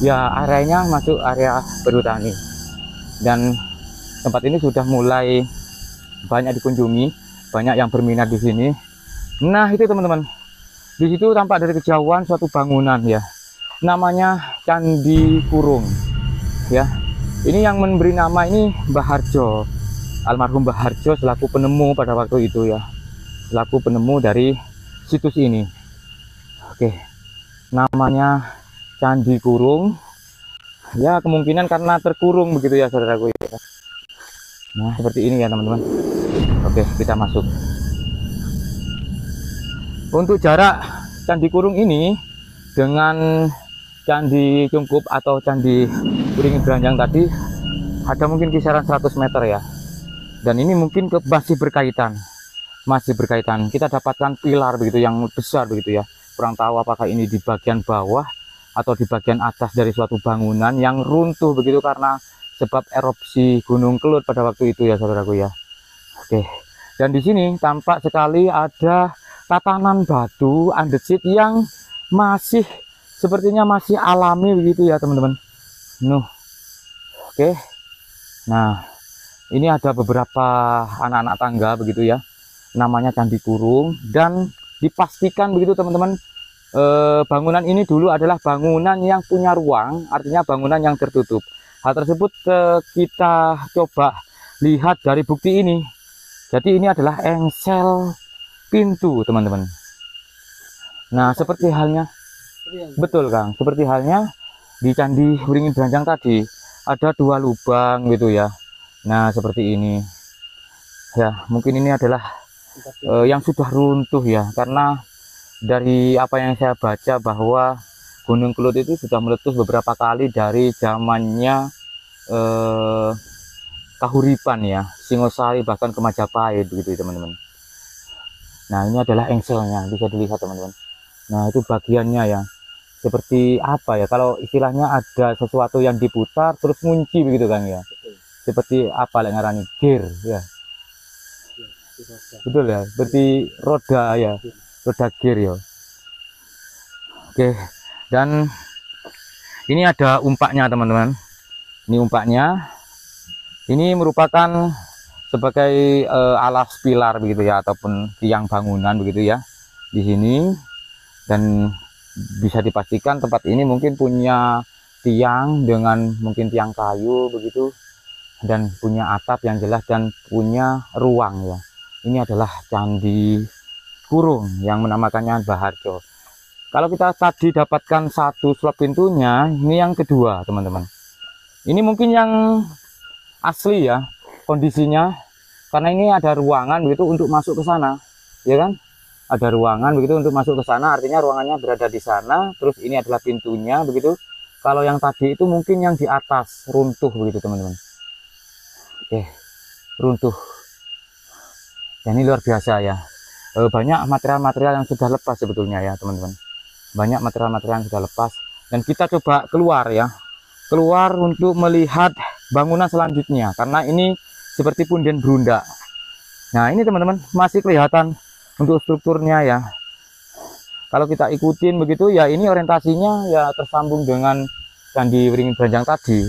ya areanya masuk area berhutani, dan tempat ini sudah mulai banyak dikunjungi, banyak yang berminat di sini. Nah itu teman-teman, di situ tampak dari kejauhan suatu bangunan ya, namanya Candi Kurung ya. Ini yang memberi nama ini Mbah Harjo, almarhum Mbah Harjo selaku penemu pada waktu itu ya, selaku penemu dari situs ini. Oke, namanya Candi Kurung ya, kemungkinan karena terkurung begitu ya saudaraku ya. Nah seperti ini ya teman-teman. Oke, kita masuk. Untuk jarak Candi Kurung ini dengan Candi Cungkup atau Candi Wringin Branjang tadi ada mungkin kisaran 100 meter ya. Dan ini mungkin masih berkaitan. Kita dapatkan pilar begitu yang besar begitu ya. Kurang tahu apakah ini di bagian bawah atau di bagian atas dari suatu bangunan yang runtuh begitu karena sebab erupsi Gunung Kelut pada waktu itu ya saudaraku ya. Oke. Dan di sini tampak sekali ada tatanan batu andesit yang masih sepertinya masih alami begitu ya teman-teman. Oke. Nah, ini ada beberapa anak-anak tangga begitu ya. Namanya Candi Kurung, dan dipastikan begitu teman-teman, bangunan ini dulu adalah bangunan yang punya ruang, artinya bangunan yang tertutup. Hal tersebut kita coba lihat dari bukti ini. Jadi ini adalah engsel pintu teman-teman. Nah seperti halnya, betul Kang, seperti halnya di Candi Wringin Branjang tadi ada 2 lubang gitu ya. Nah seperti ini ya, mungkin ini adalah yang sudah runtuh ya, karena dari apa yang saya baca bahwa Gunung Kelut itu sudah meletus beberapa kali dari zamannya Kahuripan ya, Singosari, bahkan ke Majapahit begitu teman-teman. Nah ini adalah engselnya, bisa dilihat teman-teman. Nah itu bagiannya ya, seperti apa ya, kalau istilahnya ada sesuatu yang diputar terus ngunci begitu kan ya. Seperti apa yang ngarani gear ya. Betul ya, seperti roda ya, roda gear ya. Oke, dan ini ada umpaknya teman-teman. Ini umpaknya, ini merupakan sebagai alas pilar begitu ya, ataupun tiang bangunan begitu ya di sini. Dan bisa dipastikan tempat ini mungkin punya tiang dengan mungkin tiang kayu begitu, dan punya atap yang jelas dan punya ruang ya. Ini adalah Candi Kurung yang menamakannya Mbah Harjo. Kalau kita tadi dapatkan 1 slot pintunya, ini yang kedua teman-teman. Ini mungkin yang asli ya kondisinya, karena ini ada ruangan begitu untuk masuk ke sana ya kan. Ada ruangan begitu untuk masuk ke sana, artinya ruangannya berada di sana. Terus ini adalah pintunya begitu. Kalau yang tadi itu mungkin yang di atas runtuh begitu teman-teman. Oke, runtuh. Dan ini luar biasa ya. Banyak material-material yang sudah lepas sebetulnya ya teman-teman. Banyak material-material yang sudah lepas. Dan kita coba keluar ya. Keluar untuk melihat bangunan selanjutnya, karena ini seperti punden berunda. Nah ini teman-teman masih kelihatan untuk strukturnya ya. Kalau kita ikutin begitu ya, ini orientasinya ya tersambung dengan Candi Wringin Branjang tadi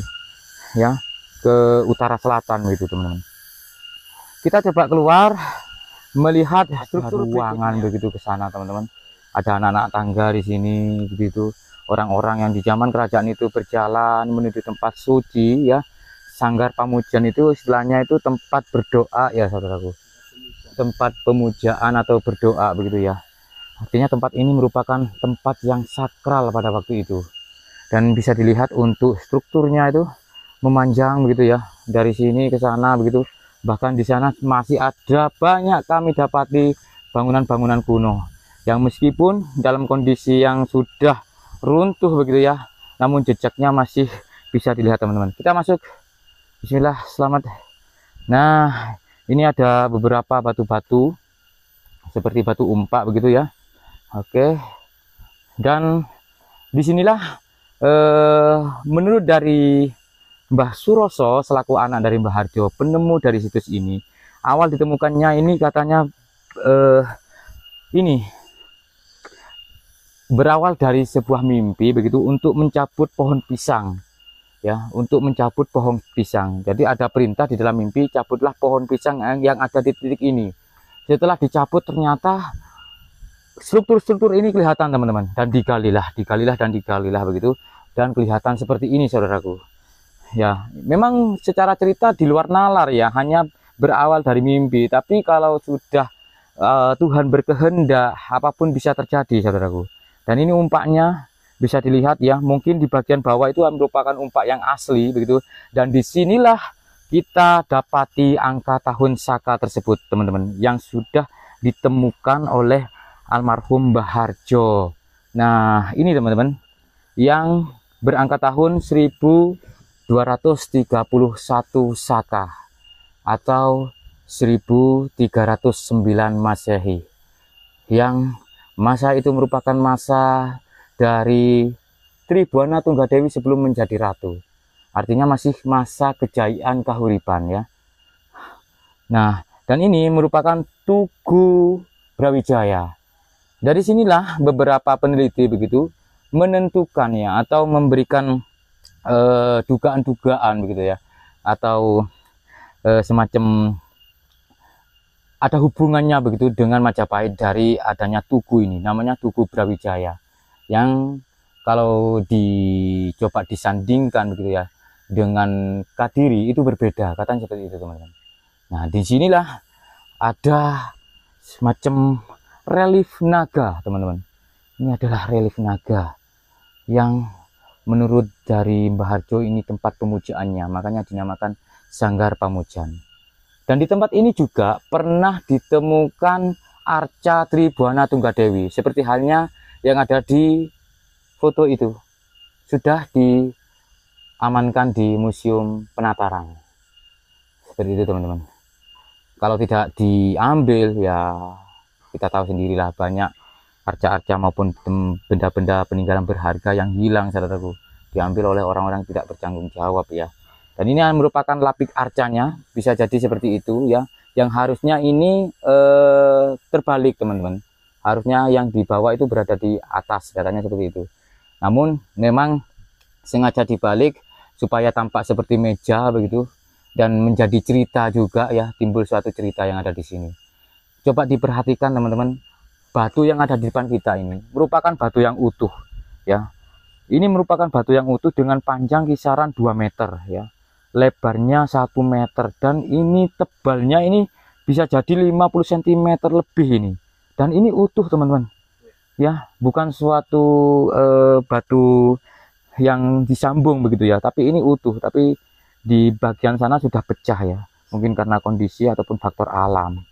ya, ke utara selatan gitu teman-teman. Kita coba keluar melihat struktur ruangan begitu ke sana teman-teman. Ada anak-anak tangga di sini begitu, orang-orang yang di zaman kerajaan itu berjalan menuju tempat suci ya. Sanggar Pamujan itu istilahnya itu tempat berdoa ya saudaraku, tempat pemujaan atau berdoa begitu ya. Artinya tempat ini merupakan tempat yang sakral pada waktu itu. Dan bisa dilihat untuk strukturnya itu memanjang begitu ya, dari sini ke sana begitu. Bahkan di sana masih ada banyak kami dapati bangunan-bangunan kuno yang meskipun dalam kondisi yang sudah runtuh begitu ya, namun jejaknya masih bisa dilihat teman-teman. Kita masuk. Bismillah, selamat. Nah ini ada beberapa batu-batu seperti batu umpak begitu ya. Oke, dan disinilah menurut dari Mbah Suroso selaku anak dari Mbah Harjo, penemu dari situs ini, awal ditemukannya ini katanya ini berawal dari sebuah mimpi begitu untuk mencabut pohon pisang. Ya, untuk mencabut pohon pisang. Jadi ada perintah di dalam mimpi, cabutlah pohon pisang yang ada di titik ini. Setelah dicabut ternyata struktur-struktur ini kelihatan teman-teman, dan digalilah begitu, dan kelihatan seperti ini saudaraku. Ya, memang secara cerita di luar nalar ya, hanya berawal dari mimpi. Tapi kalau sudah Tuhan berkehendak, apapun bisa terjadi saudaraku. Dan ini umpaknya bisa dilihat ya, mungkin di bagian bawah itu merupakan umpak yang asli begitu. Dan disinilah kita dapati angka tahun Saka tersebut teman-teman, yang sudah ditemukan oleh almarhum Mbah Harjo. Nah ini teman-teman, yang berangka tahun 1231 Saka atau 1309 Masehi, yang masa itu merupakan masa dari Tribuana Tunggadewi sebelum menjadi ratu. Artinya masih masa kejayaan kahuripan ya. Nah, dan ini merupakan Tugu Brawijaya. Dari sinilah beberapa peneliti begitu menentukan ya, atau memberikan dugaan-dugaan begitu ya, atau semacam ada hubungannya begitu dengan Majapahit dari adanya tugu ini, namanya Tugu Brawijaya, yang kalau dicoba disandingkan begitu ya dengan Kadiri itu berbeda, katanya seperti itu teman-teman. Nah disinilah ada semacam relief naga teman-teman. Ini adalah relief naga yang menurut dari Mbah Harjo ini tempat pemujaannya, makanya dinamakan Sanggar Pamujan. Dan di tempat ini juga pernah ditemukan arca Tribuana Tunggadewi, seperti halnya yang ada di foto itu, sudah diamankan di Museum Penataran. Seperti itu teman-teman. Kalau tidak diambil ya kita tahu sendirilah, banyak arca-arca maupun benda-benda peninggalan berharga yang hilang saudaraku, diambil oleh orang-orang tidak bertanggung jawab ya. Dan ini merupakan lapik arcanya, bisa jadi seperti itu ya, yang harusnya ini terbalik teman-teman, harusnya yang di bawah itu berada di atas, katanya seperti itu. Namun memang sengaja dibalik supaya tampak seperti meja begitu, dan menjadi cerita juga ya, timbul suatu cerita yang ada di sini. Coba diperhatikan teman-teman, batu yang ada di depan kita ini merupakan batu yang utuh ya. Ini merupakan batu yang utuh dengan panjang kisaran 2 meter ya, lebarnya 1 meter, dan ini tebalnya ini bisa jadi 50 cm lebih ini. Dan ini utuh teman-teman ya, bukan suatu batu yang disambung begitu ya, tapi ini utuh, tapi di bagian sana sudah pecah ya, mungkin karena kondisi ataupun faktor alam.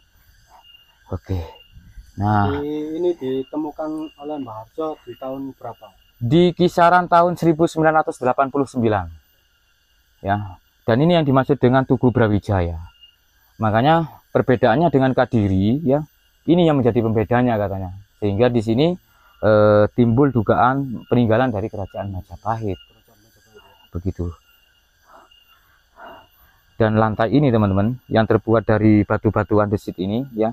Oke, nah ini ditemukan oleh Mbah Harjo di tahun berapa? Di kisaran tahun 1989 ya. Dan ini yang dimaksud dengan Tugu Brawijaya. Makanya perbedaannya dengan Kadiri ya, ini yang menjadi pembedanya katanya. Sehingga di sini timbul dugaan peninggalan dari kerajaan Majapahit. Begitu. Dan lantai ini teman-teman, yang terbuat dari batu-batu andesit ini ya,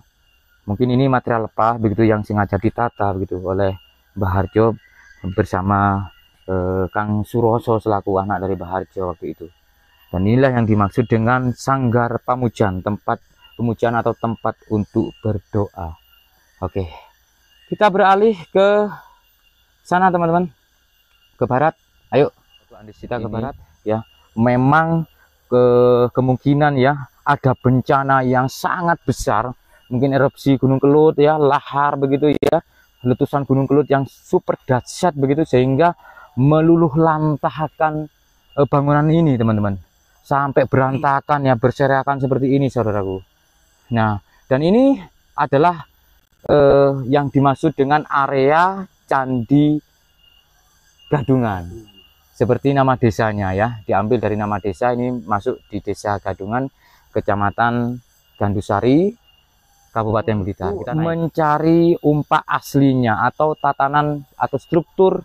mungkin ini material lepah begitu, yang sengaja ditata begitu oleh Mbah Harjo bersama Kang Suroso selaku anak dari Mbah Harjo waktu itu. Dan inilah yang dimaksud dengan Sanggar Pamujan, tempat pemujaan atau tempat untuk berdoa. Oke, kita beralih ke sana teman-teman, ke barat. Ayo, kita ke barat ya. Memang kemungkinan ya ada bencana yang sangat besar, mungkin erupsi Gunung Kelut ya, lahar begitu ya, letusan Gunung Kelut yang super dahsyat begitu, sehingga meluluh lantahkan bangunan ini teman-teman, sampai berantakan ya, berserakan seperti ini saudaraku. Nah, dan ini adalah yang dimaksud dengan area Candi Gadungan, seperti nama desanya ya, diambil dari nama desa. Ini masuk di Desa Gadungan, Kecamatan Gandusari, Kabupaten Blitar. Kita mencari umpak aslinya atau tatanan atau struktur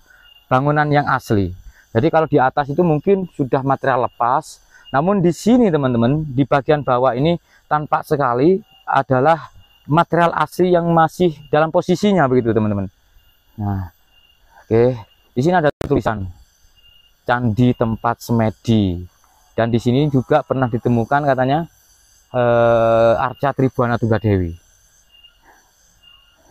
bangunan yang asli. Jadi kalau di atas itu mungkin sudah material lepas, namun di sini teman-teman, di bagian bawah ini tampak sekali adalah material asli yang masih dalam posisinya begitu teman-teman. Nah, Oke, di sini ada tulisan Candi Tempat Semedi, dan di sini juga pernah ditemukan katanya arca Tribuana Tunggadewi.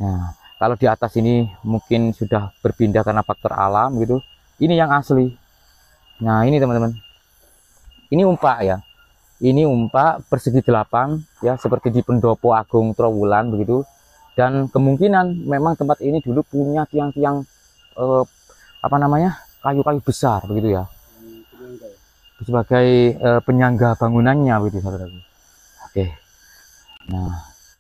Nah, kalau di atas ini mungkin sudah berpindah karena faktor alam gitu. Ini yang asli. Nah, ini teman-teman. Ini umpak ya. Ini umpak persegi 8 ya, seperti di Pendopo Agung Trowulan begitu. Dan kemungkinan memang tempat ini dulu punya tiang-tiang apa namanya, kayu-kayu besar begitu ya, sebagai penyangga bangunannya begitu saudara. Oke. Nah,